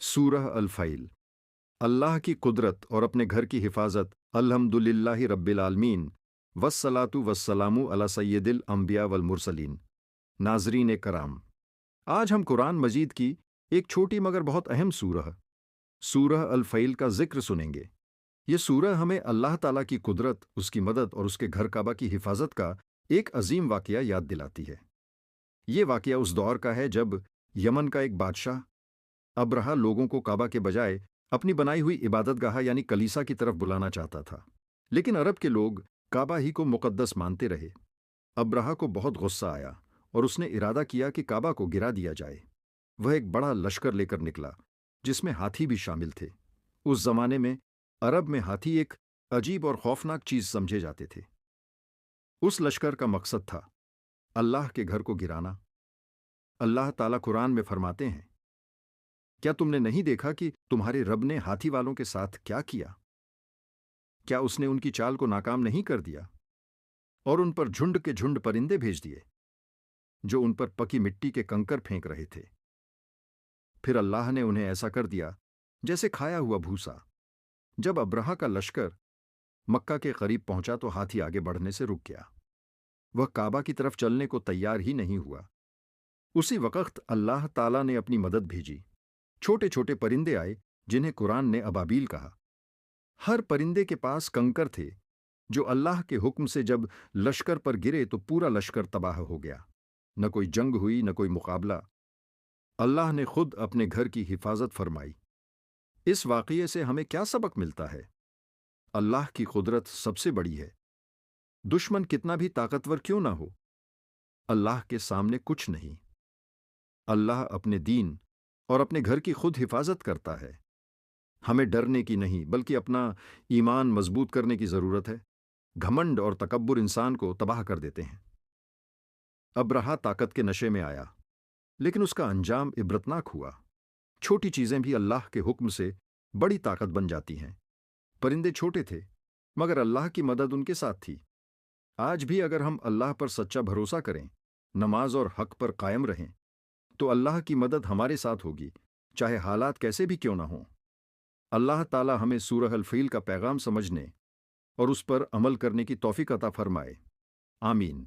سورہ الفیل۔ اللہ کی قدرت اور اپنے گھر کی حفاظت۔ الحمدللہ رب العالمین والصلاۃ والسلام علی سید الانبیاء والمرسلین۔ ناظرین کرام، آج ہم قرآن مجید کی ایک چھوٹی مگر بہت اہم سورہ الفیل کا ذکر سنیں گے۔ یہ سورہ ہمیں اللہ تعالیٰ کی قدرت، اس کی مدد اور اس کے گھر کعبہ کی حفاظت کا ایک عظیم واقعہ یاد دلاتی ہے۔ یہ واقعہ اس دور کا ہے جب یمن کا ایک بادشاہ ابرہہ لوگوں کو کعبہ کے بجائے اپنی بنائی ہوئی عبادت گاہ یعنی کلیسا کی طرف بلانا چاہتا تھا، لیکن عرب کے لوگ کعبہ ہی کو مقدس مانتے رہے۔ ابرہہ کو بہت غصہ آیا اور اس نے ارادہ کیا کہ کعبہ کو گرا دیا جائے۔ وہ ایک بڑا لشکر لے کر نکلا جس میں ہاتھی بھی شامل تھے۔ اس زمانے میں عرب میں ہاتھی ایک عجیب اور خوفناک چیز سمجھے جاتے تھے۔ اس لشکر کا مقصد تھا اللہ کے گھر کو گرانا۔ اللہ تعالیٰ قرآن میں فرماتے ہیں، کیا تم نے نہیں دیکھا کہ تمہارے رب نے ہاتھی والوں کے ساتھ کیا کیا؟ کیا اس نے ان کی چال کو ناکام نہیں کر دیا اور ان پر جھنڈ کے جھنڈ پرندے بھیج دیے جو ان پر پکی مٹی کے کنکر پھینک رہے تھے؟ پھر اللہ نے انہیں ایسا کر دیا جیسے کھایا ہوا بھوسا۔ جب ابرہہ کا لشکر مکہ کے قریب پہنچا تو ہاتھی آگے بڑھنے سے رک گیا۔ وہ کعبہ کی طرف چلنے کو تیار ہی نہیں ہوا۔ اسی وقت اللہ تعالیٰ نے اپنی مدد بھیجی۔ چھوٹے چھوٹے پرندے آئے جنہیں قرآن نے ابابیل کہا۔ ہر پرندے کے پاس کنکر تھے جو اللہ کے حکم سے جب لشکر پر گرے تو پورا لشکر تباہ ہو گیا۔ نہ کوئی جنگ ہوئی، نہ کوئی مقابلہ۔ اللہ نے خود اپنے گھر کی حفاظت فرمائی۔ اس واقعے سے ہمیں کیا سبق ملتا ہے؟ اللہ کی قدرت سب سے بڑی ہے۔ دشمن کتنا بھی طاقتور کیوں نہ ہو، اللہ کے سامنے کچھ نہیں۔ اللہ اپنے دین اور اپنے گھر کی خود حفاظت کرتا ہے۔ ہمیں ڈرنے کی نہیں بلکہ اپنا ایمان مضبوط کرنے کی ضرورت ہے۔ گھمنڈ اور تکبر انسان کو تباہ کر دیتے ہیں۔ ابرہہ طاقت کے نشے میں آیا لیکن اس کا انجام عبرتناک ہوا۔ چھوٹی چیزیں بھی اللہ کے حکم سے بڑی طاقت بن جاتی ہیں۔ پرندے چھوٹے تھے مگر اللہ کی مدد ان کے ساتھ تھی۔ آج بھی اگر ہم اللہ پر سچا بھروسہ کریں، نماز اور حق پر قائم رہیں تو اللہ کی مدد ہمارے ساتھ ہوگی، چاہے حالات کیسے بھی کیوں نہ ہوں۔ اللہ تعالیٰ ہمیں سورہ الفیل کا پیغام سمجھنے اور اس پر عمل کرنے کی توفیق عطا فرمائے۔ آمین۔